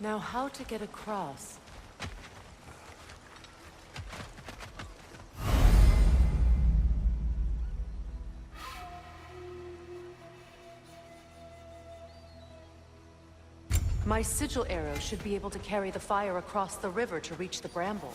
Now how to get across? My sigil arrow should be able to carry the fire across the river to reach the bramble.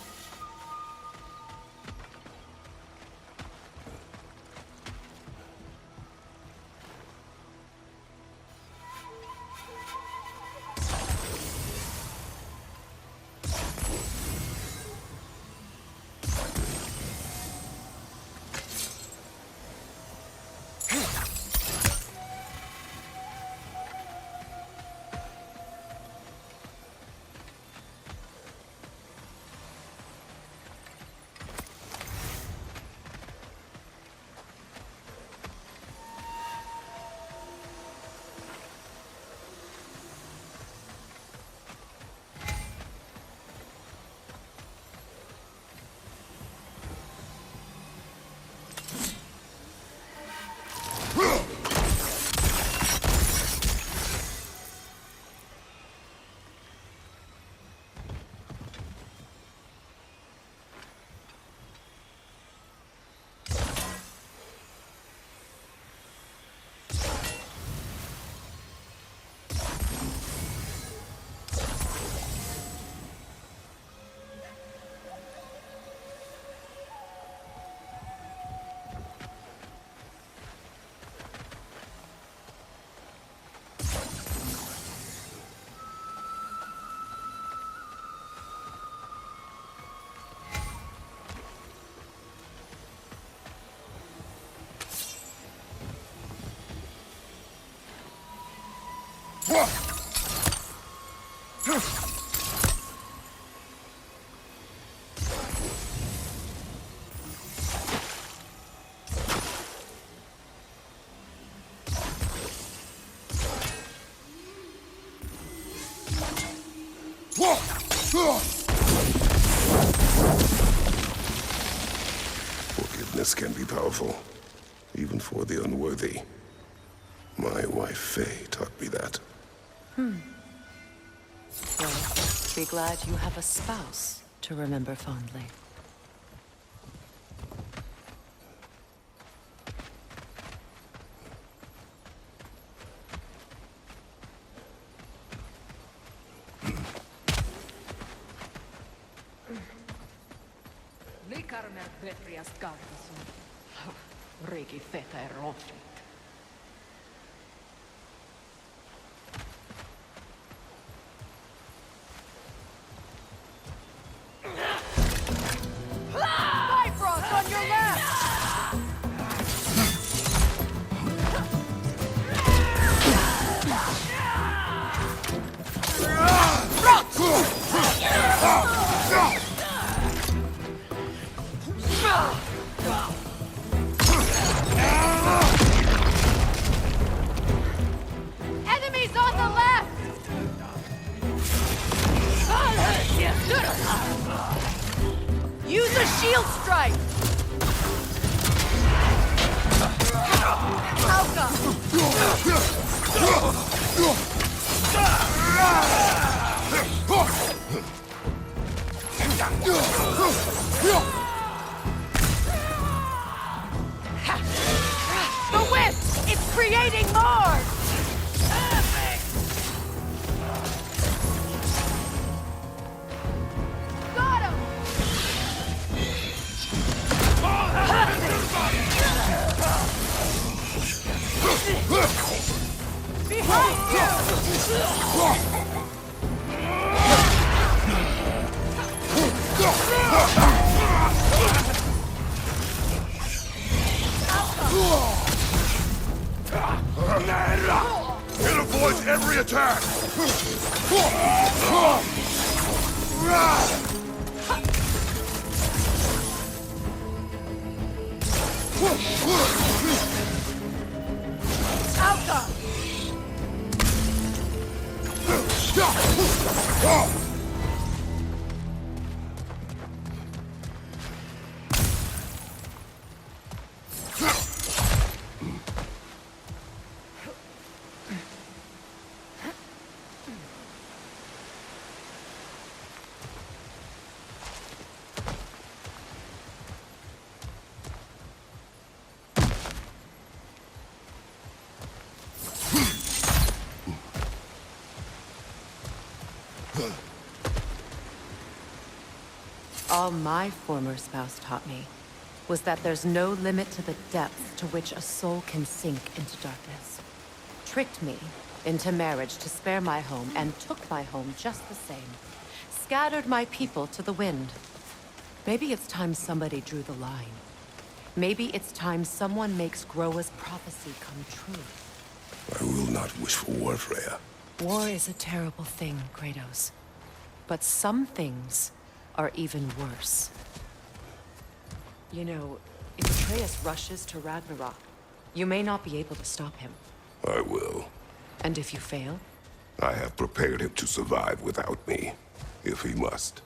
Forgiveness can be powerful, even for the unworthy. My wife, Faye, taught me that. Well, be glad you have a spouse to remember fondly. Enemies on the left! Use a shield strike! Alka! The whip! It's creating more! Got him! Behind you! It avoids every attack! Alka! All my former spouse taught me was that there's no limit to the depth to which a soul can sink into darkness. Tricked me into marriage to spare my home, and took my home just the same. Scattered my people to the wind. Maybe it's time somebody drew the line. Maybe it's time someone makes Groa's prophecy come true. I will not wish for war, Freya. War is a terrible thing, Kratos. But some things are even worse. You know, if Atreus rushes to Ragnarok, you may not be able to stop him. I will. And if you fail? I have prepared him to survive without me, if he must.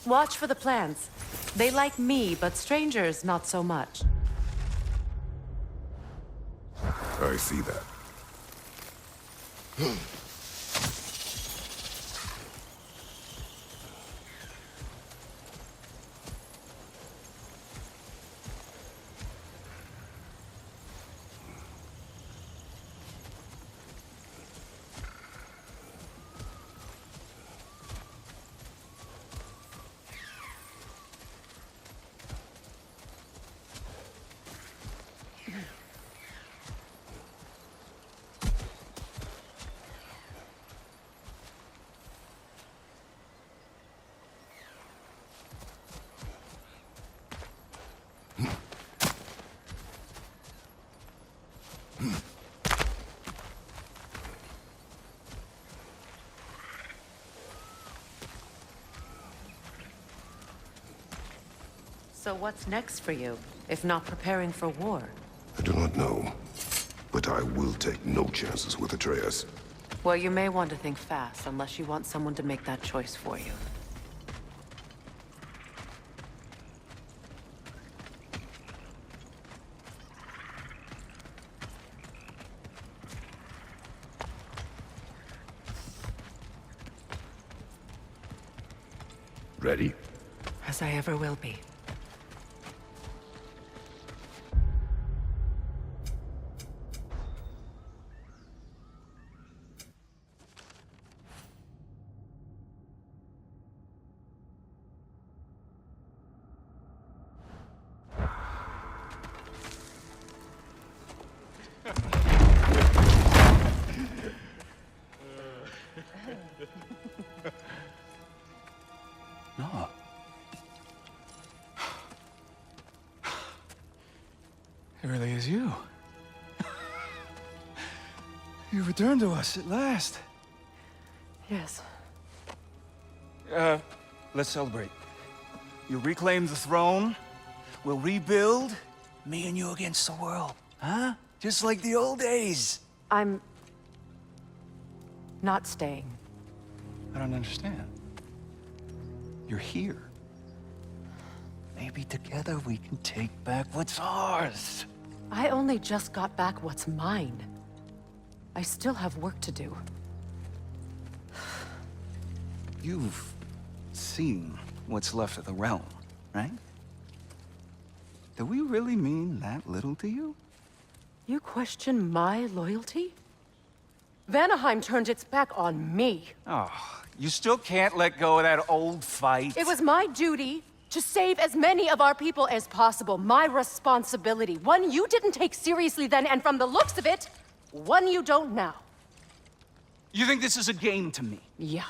Watch for the plants. They like me, but strangers not so much. I see that. So what's next for you, if not preparing for war? I do not know, but I will take no chances with Atreus. Well, you may want to think fast, unless you want someone to make that choice for you. Ready? As I ever will be. No. It really is you. You returned to us at last. Yes. Let's celebrate. You reclaim the throne. We'll rebuild. Me and you against the world. Huh? Just like the old days. I'm... not staying. I don't understand. You're here. Maybe together we can take back what's ours. I only just got back what's mine. I still have work to do. You've seen what's left of the realm, right? Do we really mean that little to you? You question my loyalty? Vanaheim turned its back on me. Oh, you still can't let go of that old fight. It was my duty to save as many of our people as possible. My responsibility. One you didn't take seriously then, and from the looks of it, one you don't now. You think this is a game to me? Yeah.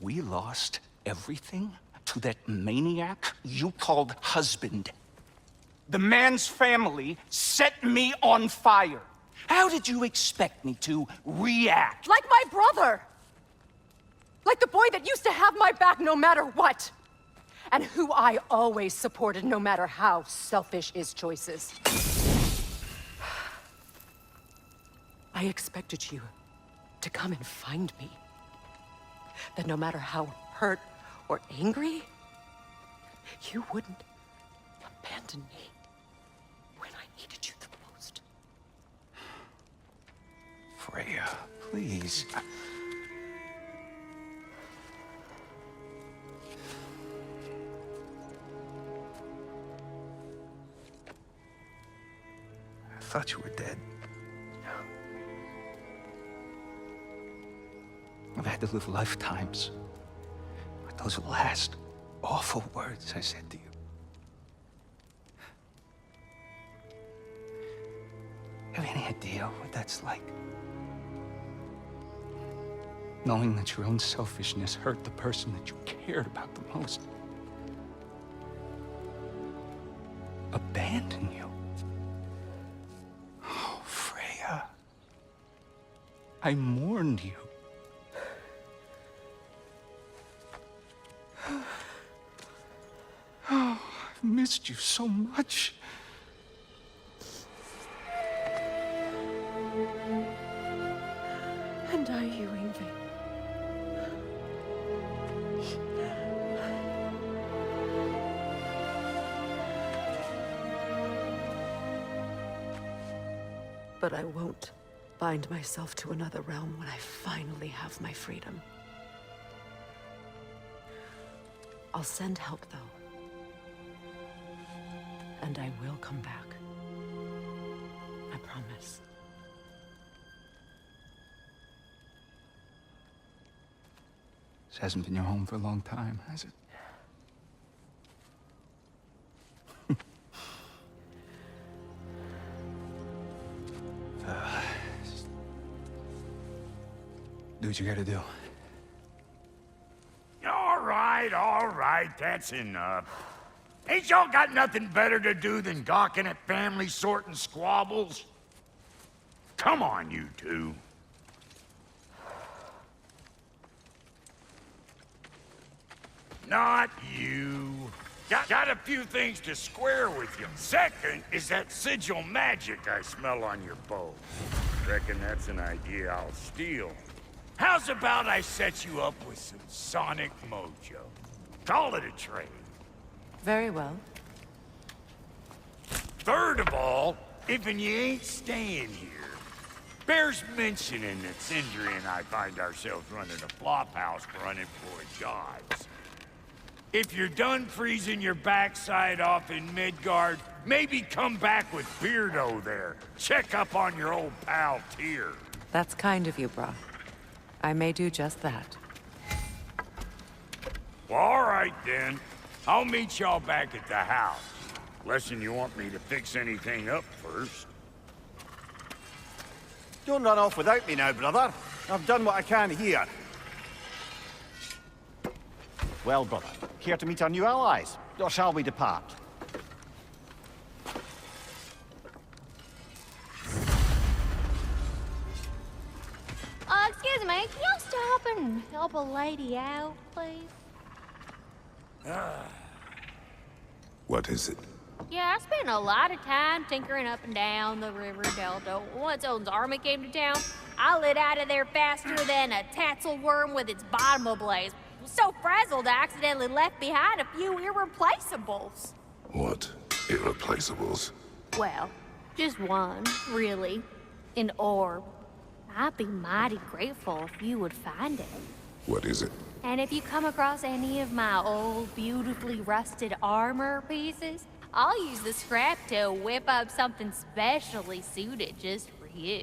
We lost everything to that maniac you called husband. The man's family set me on fire. How did you expect me to react? Like my brother! Like the boy that used to have my back no matter what! And who I always supported no matter how selfish his choices. I expected you to come and find me. That no matter how hurt or angry, you wouldn't abandon me when I needed you the most. For Freya, please. I thought you were dead. I've had to live lifetimes with those last awful words I said to you. Have any idea what that's like? Knowing that your own selfishness hurt the person that you cared about the most. Abandon you. Oh, Freya. I mourned you. Oh, I've missed you so much. And are you, Evie? But I won't bind myself to another realm when I finally have my freedom. I'll send help, though. And I will come back. I promise. This hasn't been your home for a long time, has it? Do what you gotta do. All right, that's enough. Ain't y'all got nothing better to do than gawking at family sorting squabbles? Come on, you two. Not you. Got a few things to square with you. Second is that sigil magic I smell on your bow. Reckon that's an idea I'll steal. How's about I set you up with some sonic mojo? Call it a trade. Very well. Third of all, if you ain't staying here, bears mentioning that Sindri and I find ourselves running a flop house for unemployed gods. If you're done freezing your backside off in Midgard, maybe come back with Beardo there. Check up on your old pal Tyr. That's kind of you, brah. I may do just that. Well, all right then. I'll meet y'all back at the house. Unless you want me to fix anything up first. Don't run off without me now, brother. I've done what I can here. Well, brother, care to meet our new allies? Or shall we depart? Excuse me, can y'all stop and help a lady out, please? What is it? Yeah, I spent a lot of time tinkering up and down the river delta. Once Odin's army came to town, I lit out of there faster than a tassel worm with its bottom ablaze. So frazzled, I accidentally left behind a few irreplaceables. What irreplaceables? Well, just one, really. An orb. I'd be mighty grateful if you would find it. What is it? And if you come across any of my old, beautifully rusted armor pieces, I'll use the scrap to whip up something specially suited just for you.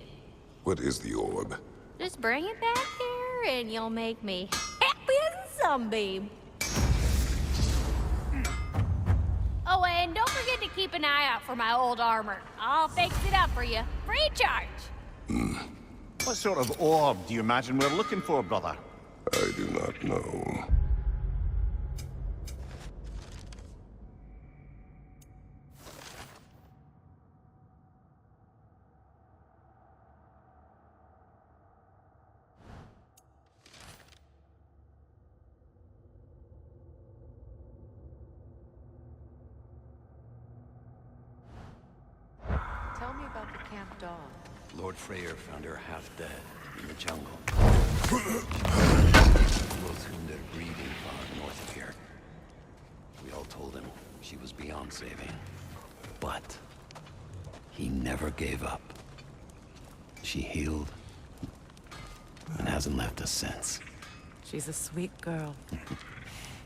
What is the orb? Just bring it back here and you'll make me happy as a sunbeam. Oh, and don't forget to keep an eye out for my old armor. I'll fix it up for you, free of charge. What sort of orb do you imagine we're looking for, brother? I do not know. Tell me about the camp dog. Lord Freyr found her half dead in the jungle. Those whom they're breeding far north of here. We all told him she was beyond saving. But he never gave up. She healed, and hasn't left us since. She's a sweet girl.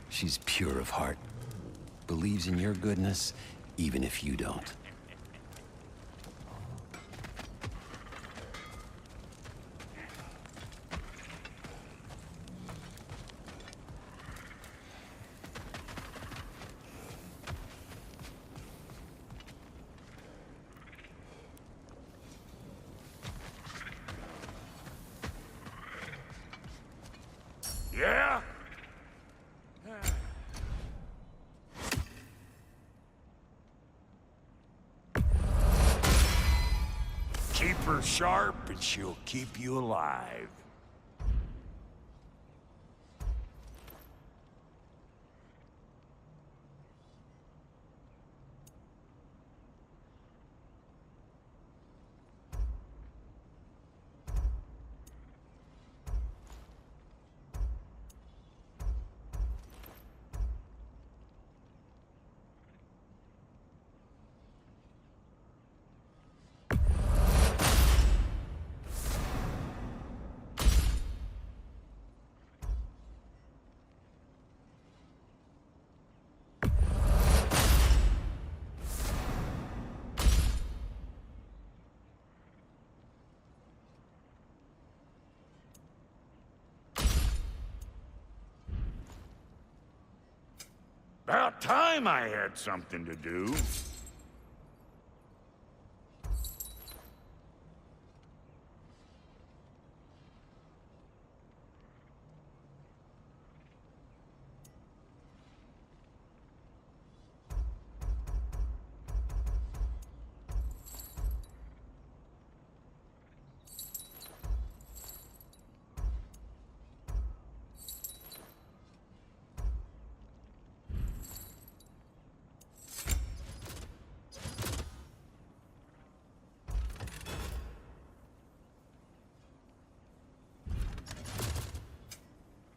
She's pure of heart. Believes in your goodness, even if you don't. Yeah? Keep her sharp and she'll keep you alive. About time I had something to do.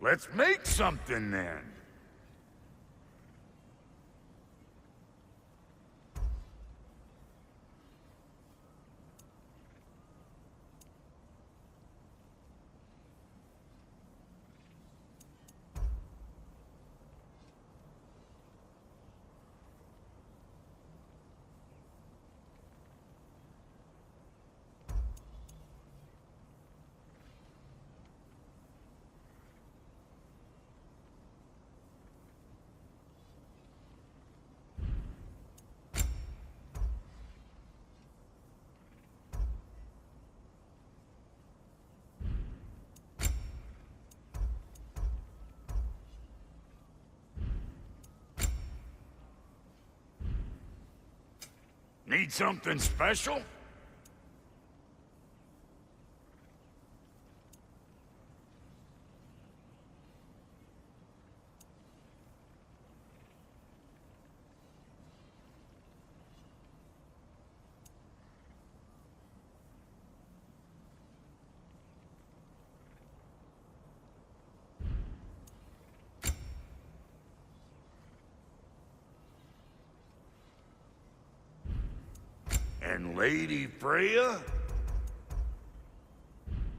Let's make something then. Need something special? And Lady Freya?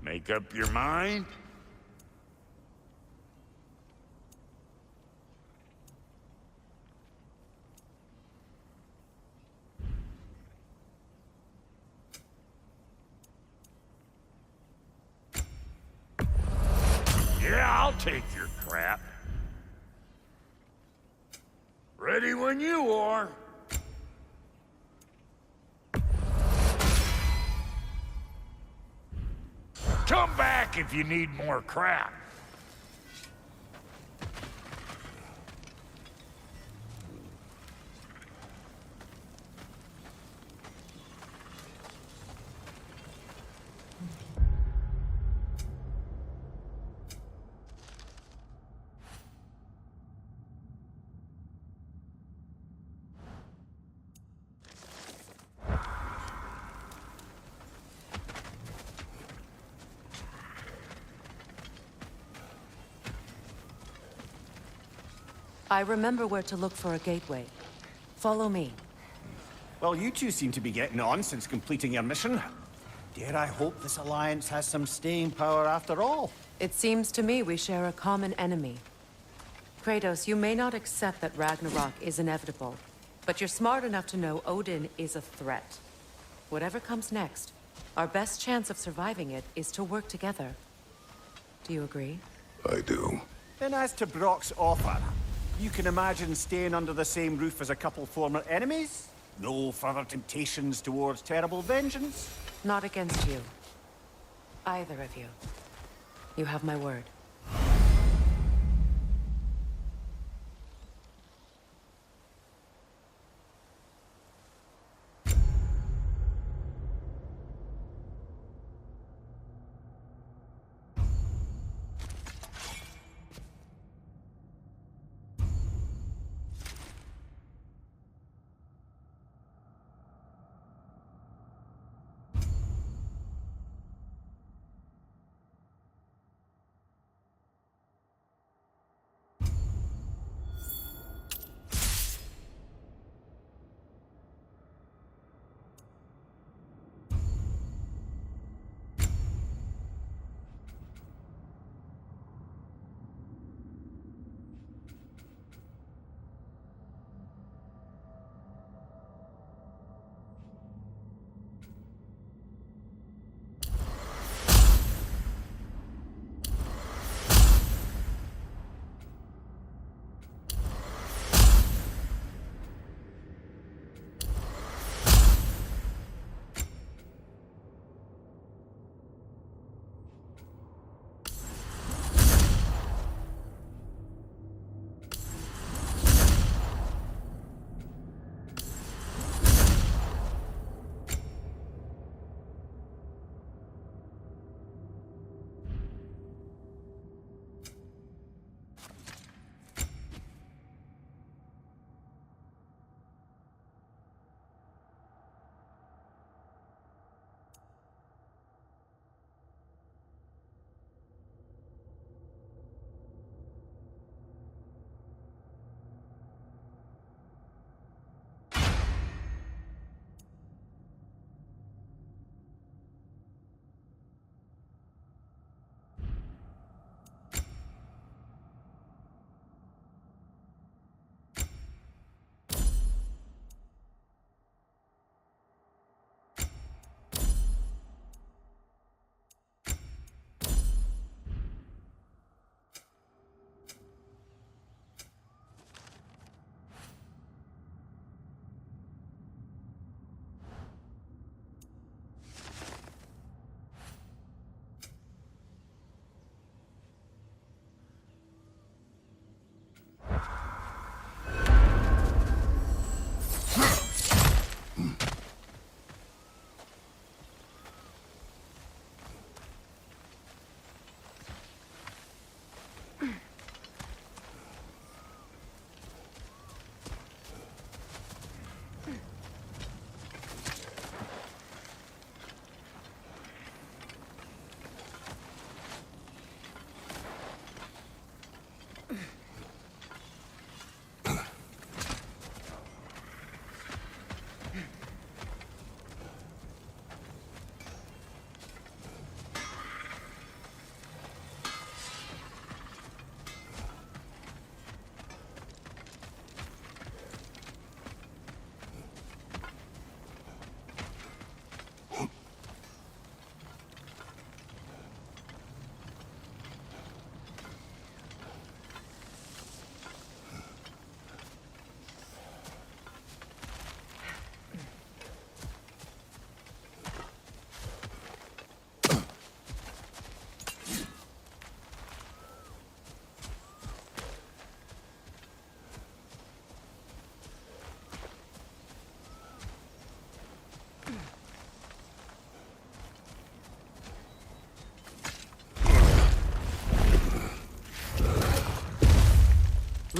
Make up your mind? Yeah, I'll take your crap. Ready when you are. Come back if you need more crap. I remember where to look for a gateway. Follow me. Well, you two seem to be getting on since completing your mission. Dare I hope this alliance has some staying power after all? It seems to me we share a common enemy. Kratos, you may not accept that Ragnarok is inevitable, but you're smart enough to know Odin is a threat. Whatever comes next, our best chance of surviving it is to work together. Do you agree? I do. Then as to Brock's offer, you can imagine staying under the same roof as a couple former enemies? No further temptations towards terrible vengeance? Not against you. Either of you. You have my word.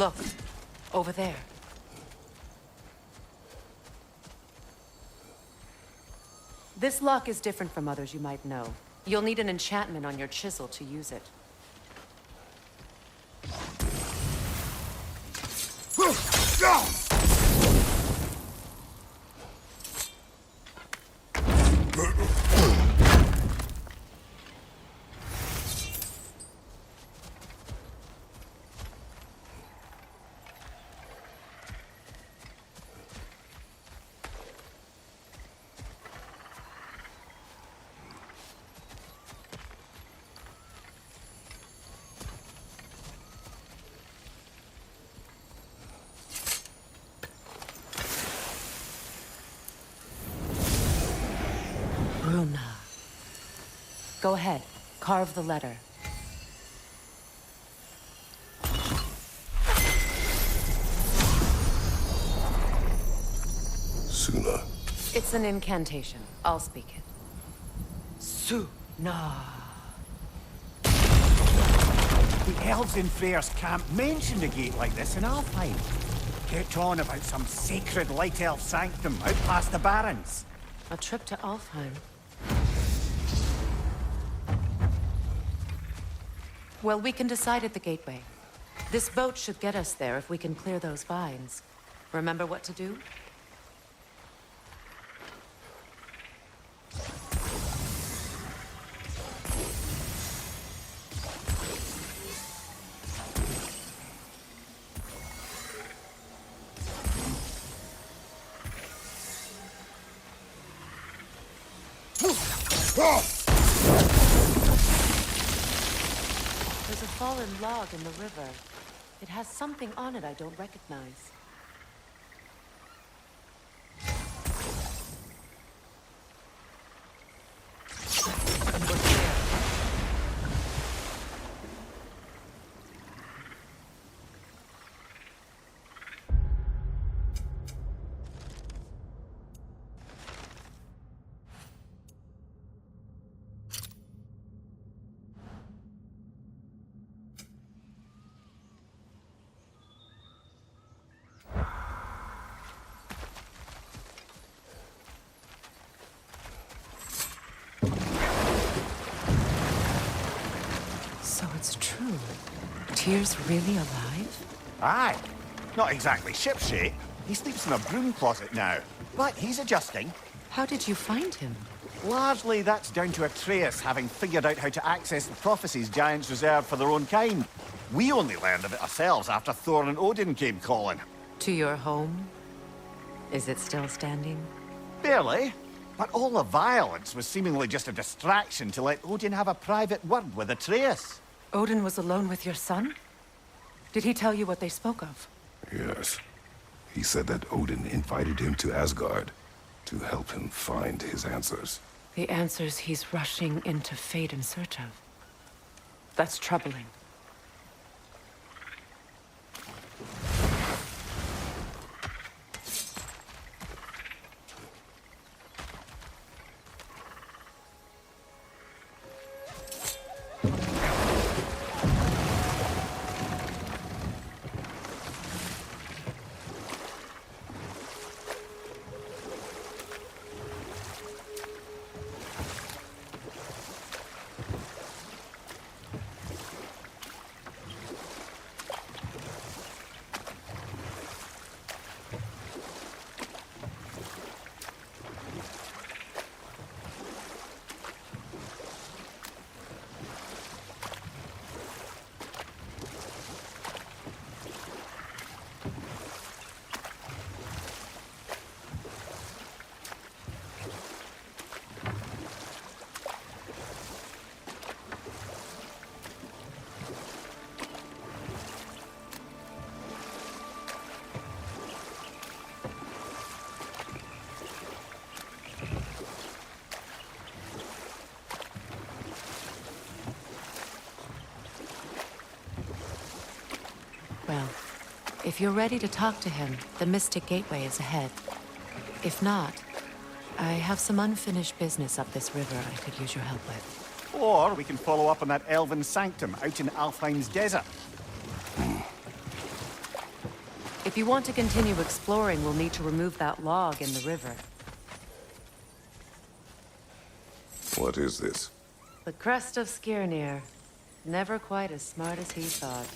Look, over there. This lock is different from others you might know. You'll need an enchantment on your chisel to use it. Go ahead. Carve the letter. Suna. It's an incantation. I'll speak it. Suna. The elves in Freyr's camp mentioned a gate like this in Alfheim. Kept on about some sacred light elf sanctum out past the Barrens. A trip to Alfheim. Well, we can decide at the gateway. This boat should get us there if we can clear those vines. Remember what to do? There's a fallen log in the river. It has something on it I don't recognize. What's there? So it's true. Tyr's really alive? Aye. Not exactly shipshape. He sleeps in a broom closet now. But he's adjusting. How did you find him? Largely, that's down to Atreus having figured out how to access the prophecies giants reserve for their own kind. We only learned of it ourselves after Thorn and Odin came calling. To your home? Is it still standing? Barely. But all the violence was seemingly just a distraction to let Odin have a private word with Atreus. Odin was alone with your son? Did he tell you what they spoke of? Yes. He said that Odin invited him to Asgard to help him find his answers. The answers he's rushing into fate in search of. That's troubling. Well, if you're ready to talk to him, the Mystic Gateway is ahead. If not, I have some unfinished business up this river I could use your help with. Or we can follow up on that elven sanctum out in Alfheim's desert. If you want to continue exploring, we'll need to remove that log in the river. What is this? The crest of Skirnir. Never quite as smart as he thought.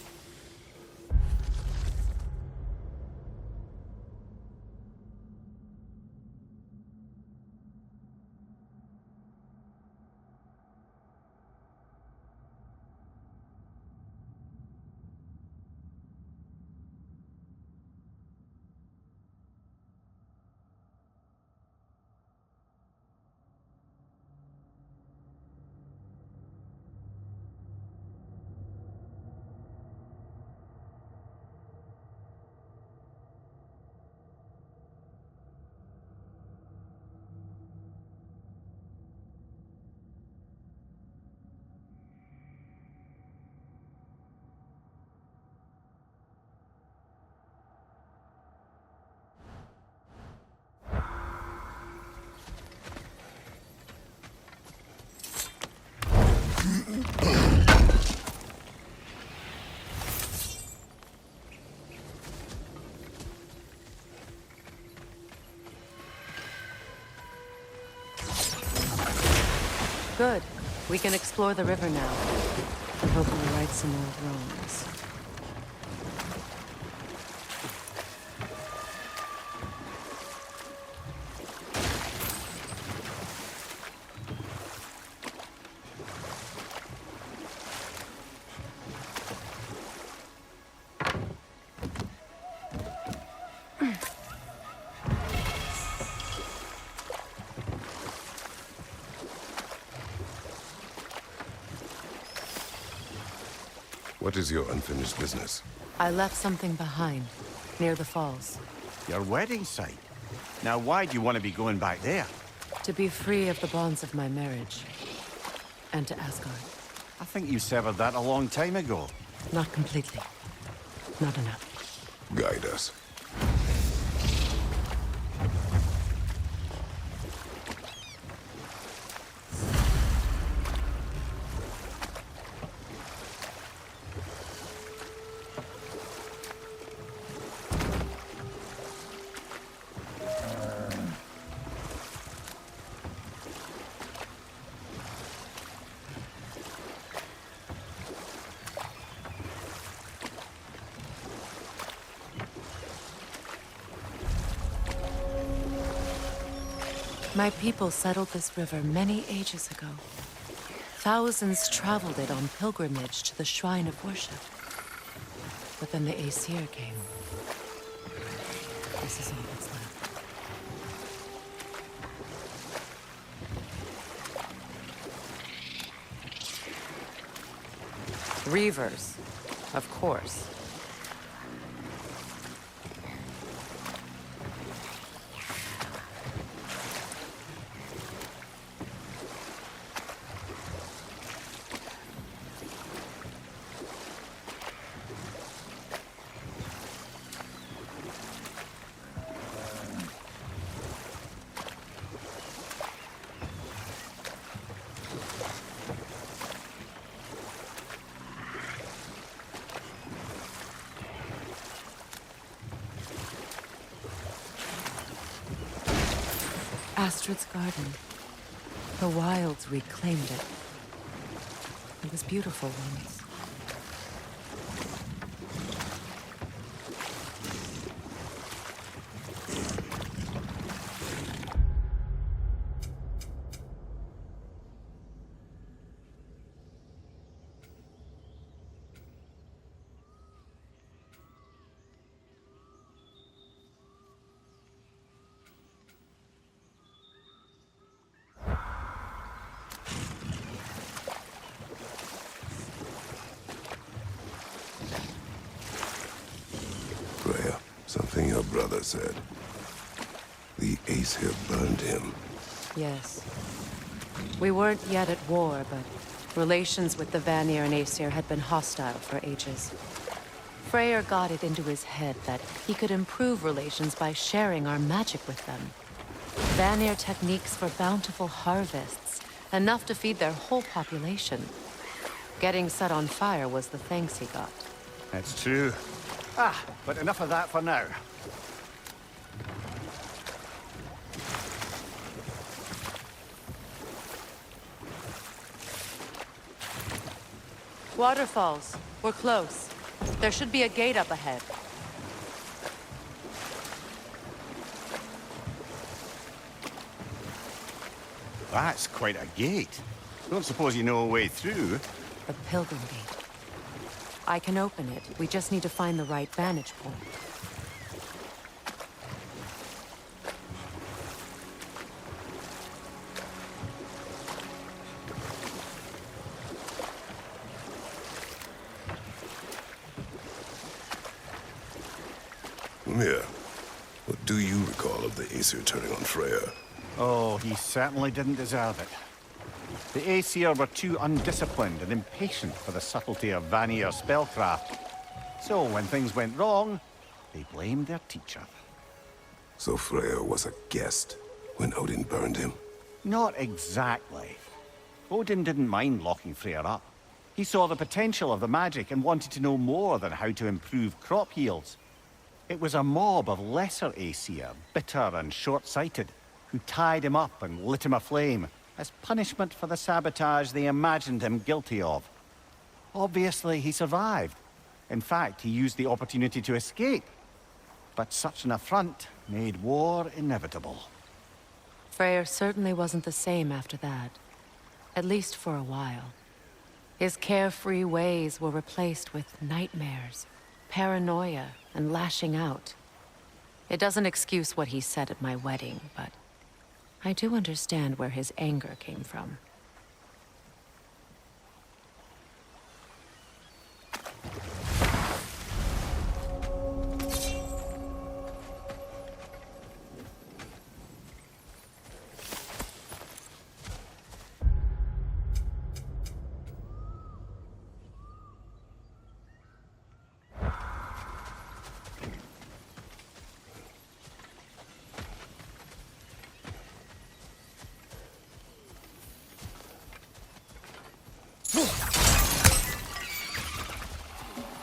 Good. We can explore the river now. I'm hoping to right some old wrongs. What is your unfinished business? I left something behind, near the falls. Your wedding site. Now, why do you want to be going back there? To be free of the bonds of my marriage. And to Asgard. I think you severed that a long time ago. Not completely. Not enough. Guide us. My people settled this river many ages ago. Thousands traveled it on pilgrimage to the shrine of worship. But then the Aesir came. This is all that's left. Reavers, of course. Astrid's garden. The wilds reclaimed it. It was beautiful once. Something your brother said. The Aesir burned him. Yes. We weren't yet at war, but relations with the Vanir and Aesir had been hostile for ages. Freyr got it into his head that he could improve relations by sharing our magic with them. Vanir techniques for bountiful harvests, enough to feed their whole population. Getting set on fire was the thanks he got. That's true. But enough of that for now. Waterfalls. We're close. There should be a gate up ahead. That's quite a gate. Don't suppose you know a way through? The Pilgrim Gate. I can open it. We just need to find the right vantage point. Mimir, what do you recall of the Aesir turning on Freyr? Oh, he certainly didn't deserve it. The Aesir were too undisciplined and impatient for the subtlety of Vanir spellcraft. So when things went wrong, they blamed their teacher. So Freyr was a guest when Odin burned him? Not exactly. Odin didn't mind locking Freyr up. He saw the potential of the magic and wanted to know more than how to improve crop yields. It was a mob of lesser Aesir, bitter and short-sighted, who tied him up and lit him aflame. as punishment for the sabotage they imagined him guilty of. Obviously, he survived. In fact, he used the opportunity to escape. But such an affront made war inevitable. Freyr certainly wasn't the same after that. At least for a while. His carefree ways were replaced with nightmares, paranoia, and lashing out. It doesn't excuse what he said at my wedding, but I do understand where his anger came from.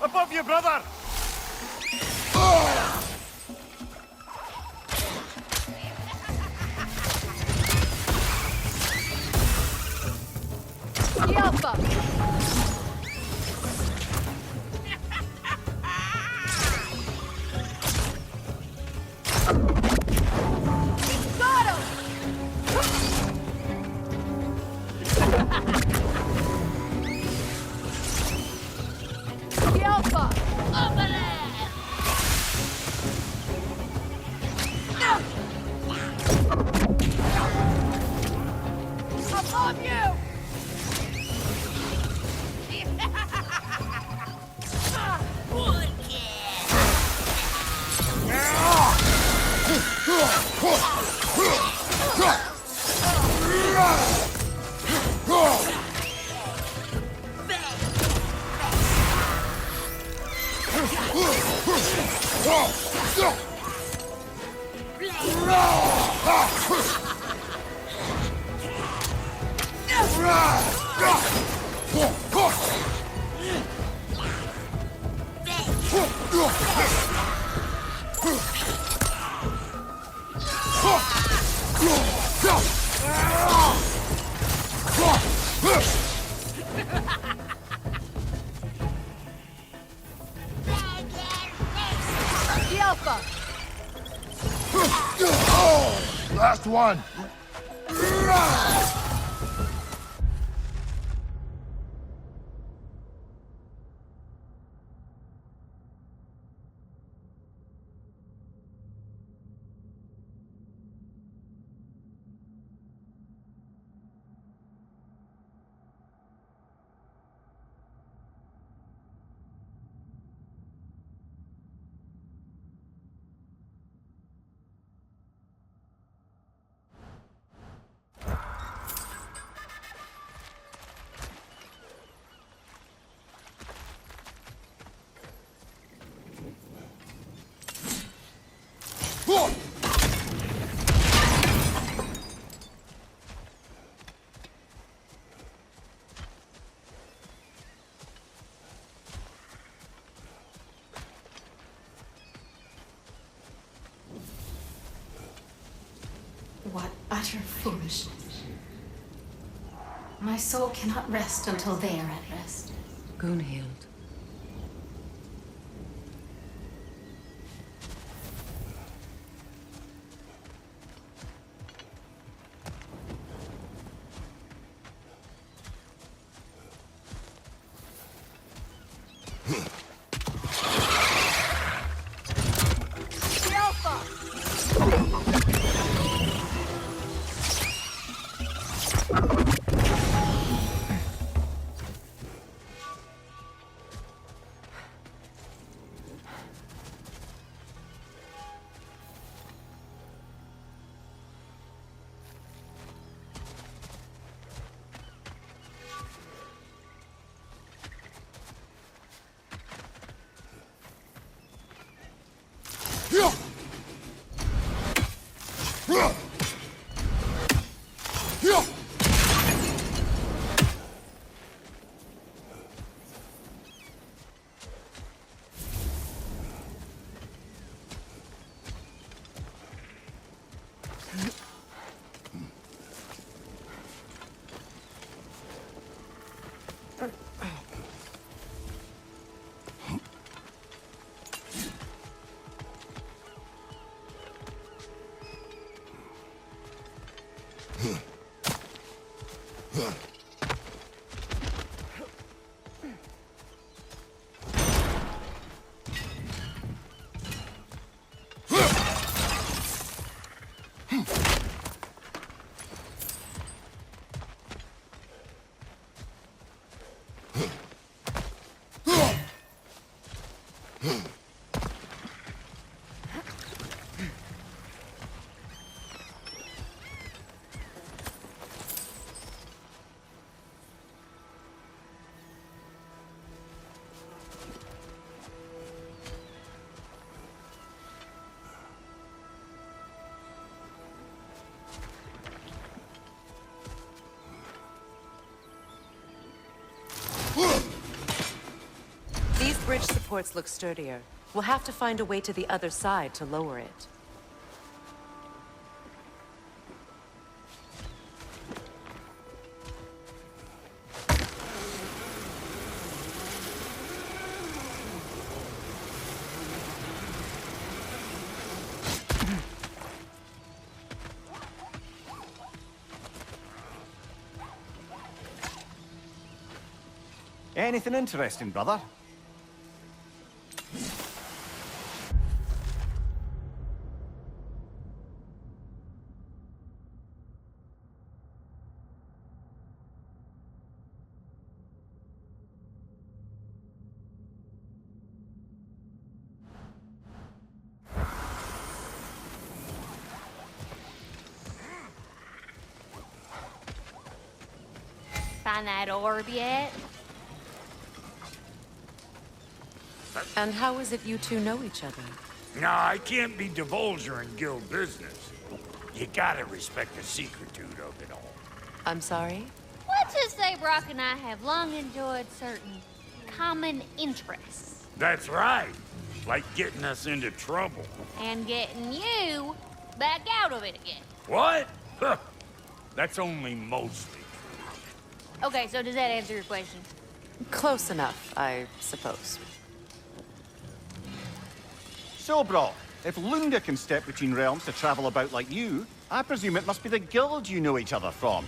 Above you, brother! Yelpa! Got him! Yelpa! Over there! Above you! Yelpa! Last one! What utter foolishness. My soul cannot rest until they are at rest. Gunhild. These bridge supports look sturdier. We'll have to find a way to the other side to lower it. Anything interesting, brother? Find that orb yet? And how is it you two know each other? Nah, I can't be divulging guild business. You gotta respect the secretude of it all. I'm sorry? Let's just say Brock and I have long enjoyed certain common interests. That's right. Like getting us into trouble. And getting you back out of it again. What? Huh. That's only mostly. Okay, so does that answer your question? Close enough, I suppose. So, Brock, if Lunda can step between realms to travel about like you, I presume it must be the guild you know each other from.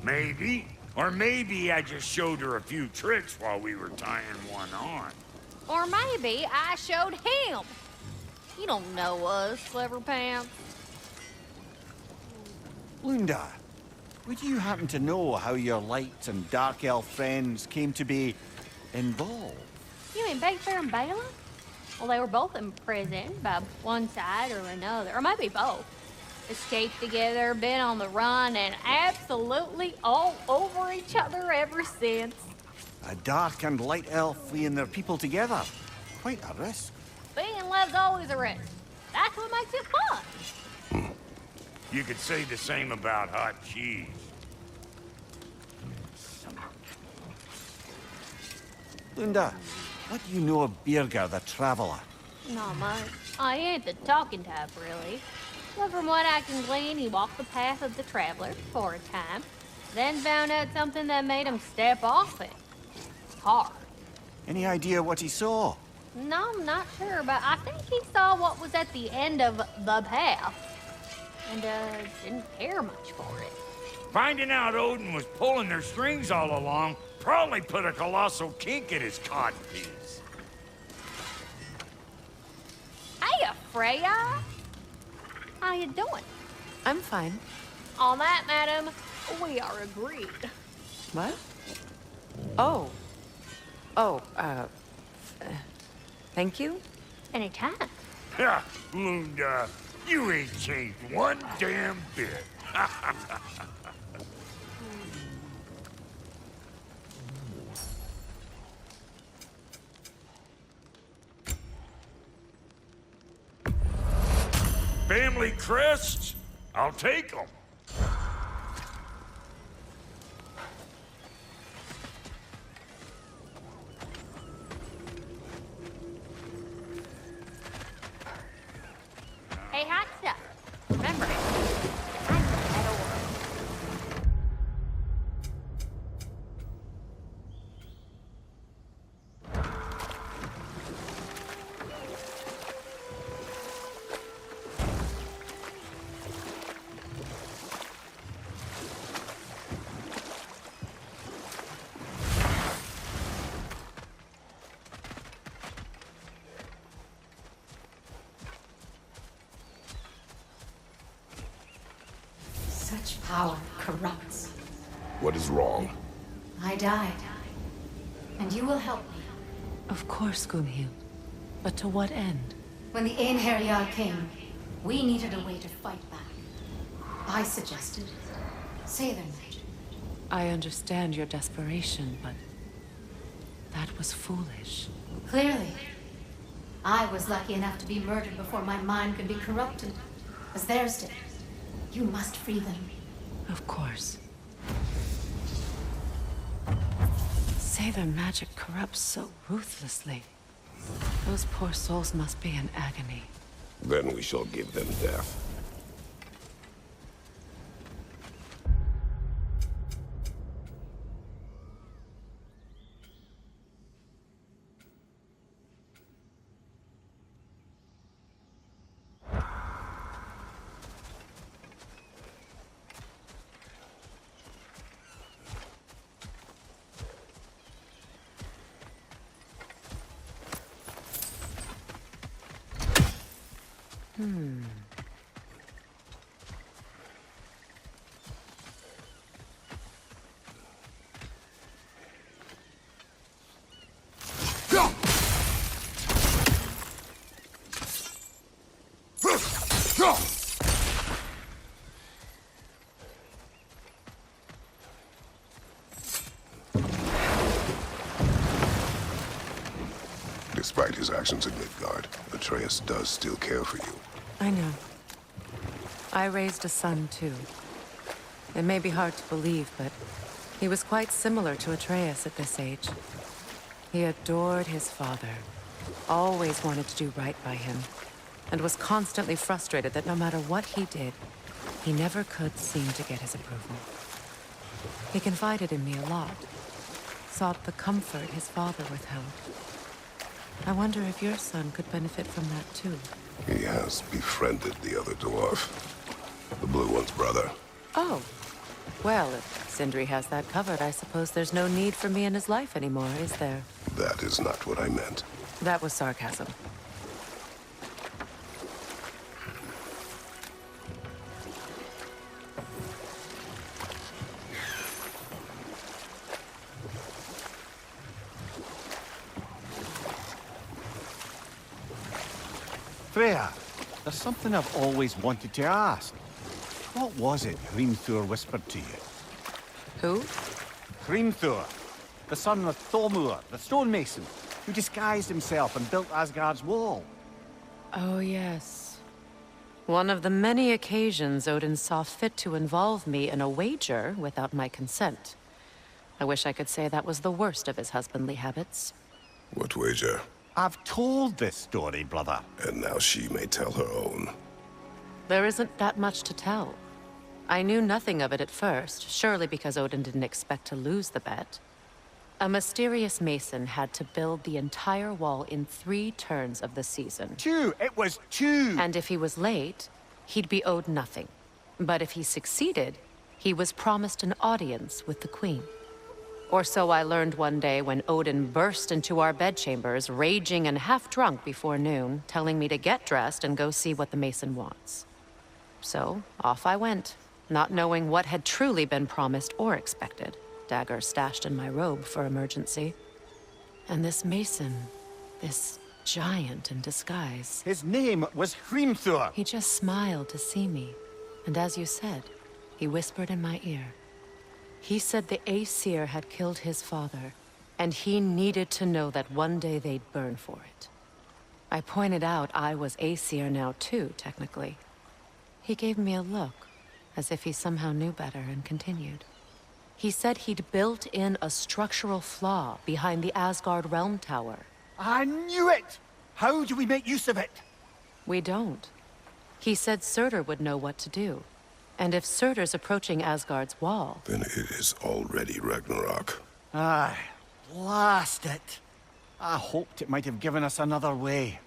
Maybe. Or maybe I just showed her a few tricks while we were tying one on. Or maybe I showed him. You don't know us, Clever Pants. Lunda, would you happen to know how your light and dark elf friends came to be involved? You mean Big Bear and Bala? Well, they were both imprisoned by one side or another, or maybe both. Escaped together, been on the run, and absolutely all over each other ever since. A dark and light elf fleeing their people together. Quite a risk. Being in love's always a risk. That's what makes it fun. You could say the same about hot cheese. Lunda, what do you know of Birger the Traveler? Not much. I ain't the talking type, really. But from what I can glean, he walked the path of the traveler for a time, then found out something that made him step off it. Hard. Any idea what he saw? No, I'm not sure, but I think he saw what was at the end of the path. And, didn't care much for it. Finding out Odin was pulling their strings all along probably put a colossal kink in his codpiece. Hey, Freya! How you doing? I'm fine. On that, madam, we are agreed. What? Oh. Oh, thank you? Anytime. Ha! Lunda, you ain't changed one damn bit. Family crests? I'll take them. Hey, hot stuff. Remember, I know that orb. Such power corrupts. What is wrong? I died. And you will help me. Of course, Gunhild. But to what end? When the Einherjar came, we needed a way to fight back. I suggested Sailor magic. I understand your desperation, but that was foolish. Clearly. I was lucky enough to be murdered before my mind could be corrupted, as theirs did. You must free them. Of course. Sailor magic corrupts so ruthlessly. Those poor souls must be in agony. Then we shall give them death. Despite his actions in Midgard, Atreus does still care for you. I know. I raised a son, too. It may be hard to believe, but he was quite similar to Atreus at this age. He adored his father, always wanted to do right by him, and was constantly frustrated that no matter what he did, he never could seem to get his approval. He confided in me a lot, sought the comfort his father withheld. I wonder if your son could benefit from that too. He has befriended the other dwarf. The blue one's brother. Oh. Well, if Sindri has that covered, I suppose there's no need for me in his life anymore, is there? That is not what I meant. That was sarcasm. Freya, there's something I've always wanted to ask. What was it Hrimthur whispered to you? Who? Hrimthur, the son of Thormur, the stonemason, who disguised himself and built Asgard's wall. Oh, yes. One of the many occasions Odin saw fit to involve me in a wager without my consent. I wish I could say that was the worst of his husbandly habits. What wager? I've told this story, brother. And now she may tell her own. There isn't that much to tell. I knew nothing of it at first, surely because Odin didn't expect to lose the bet. A mysterious mason had to build the entire wall in 3 turns of the season. 2! It was 2! And if he was late, he'd be owed nothing. But if he succeeded, he was promised an audience with the queen. Or so I learned one day when Odin burst into our bedchambers, raging and half-drunk before noon, telling me to get dressed and go see what the mason wants. So, off I went, not knowing what had truly been promised or expected, dagger stashed in my robe for emergency. And this mason, this giant in disguise... His name was Hrimthur! He just smiled to see me, and as you said, he whispered in my ear. He said the Aesir had killed his father, and he needed to know that one day they'd burn for it. I pointed out I was Aesir now too, technically. He gave me a look, as if he somehow knew better, and continued. He said he'd built in a structural flaw behind the Asgard Realm Tower. I knew it! How do we make use of it? We don't. He said Surtur would know what to do. And if Surtur's approaching Asgard's wall... Then it is already Ragnarok. Aye, blast it. I hoped it might have given us another way.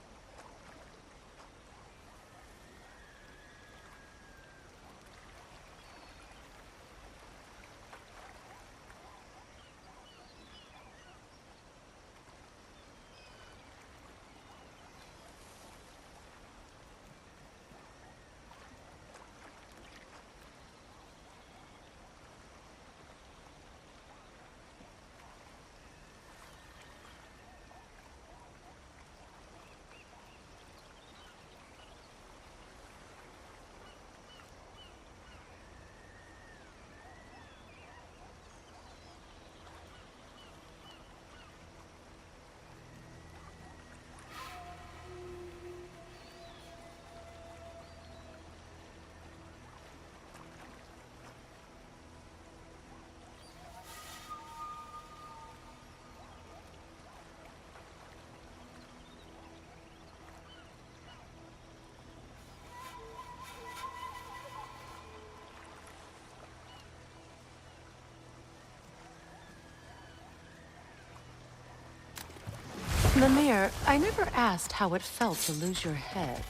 Mimir, I never asked how it felt to lose your head.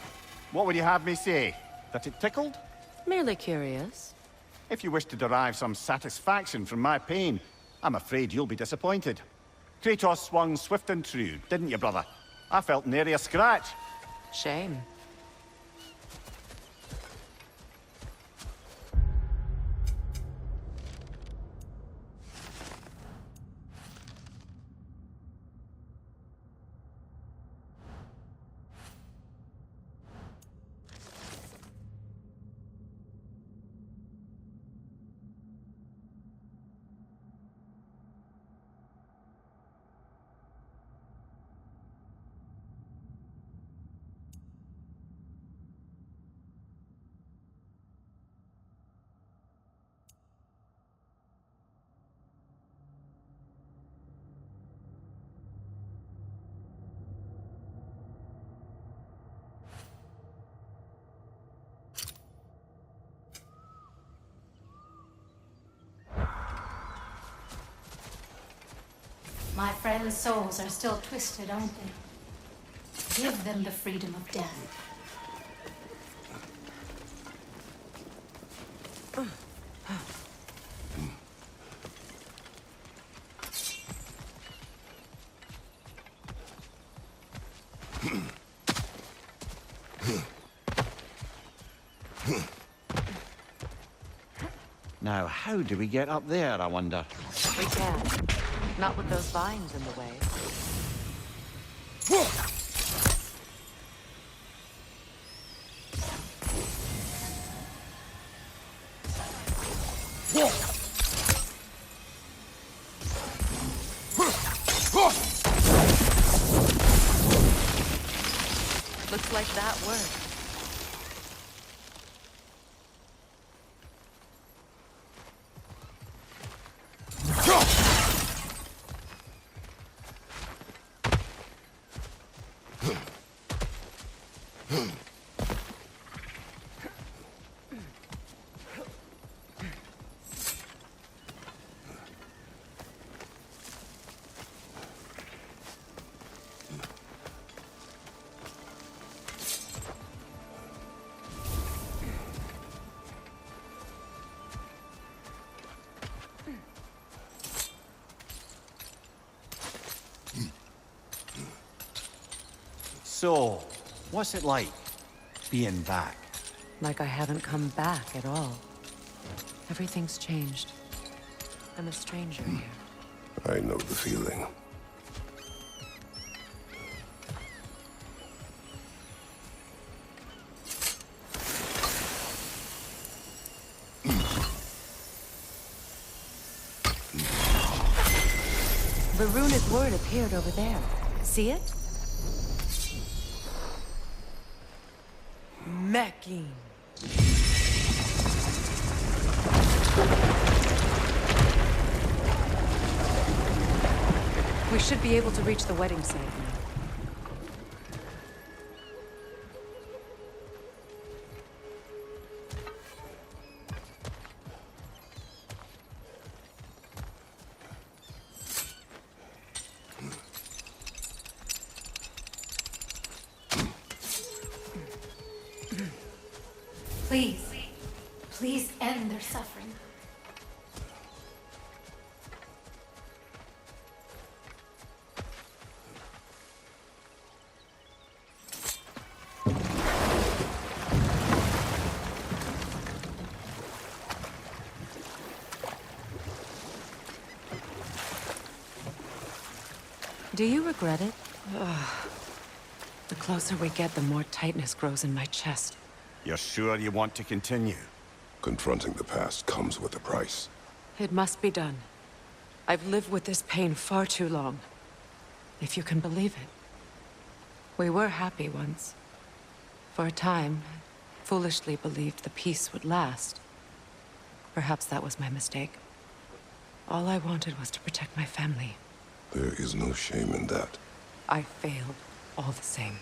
What would you have me say? That it tickled? Merely curious. If you wish to derive some satisfaction from my pain, I'm afraid you'll be disappointed. Kratos swung swift and true, didn't you, brother? I felt nary a scratch. Shame. My friends' souls are still twisted, aren't they? Give them the freedom of death. Now, how do we get up there, I wonder? We can. Not with those vines in the way. Looks like that worked. So, what's it like, being back? Like I haven't come back at all. Everything's changed. I'm a stranger here. I know the feeling. The runic word appeared over there. See it? Mecking. We should be able to reach the wedding site now. Please, please end their suffering. Do you regret it? The closer we get, the more tightness grows in my chest. You're sure you want to continue? Confronting the past comes with a price. It must be done. I've lived with this pain far too long. If you can believe it. We were happy once. For a time, foolishly believed the peace would last. Perhaps that was my mistake. All I wanted was to protect my family. There is no shame in that. I failed all the same.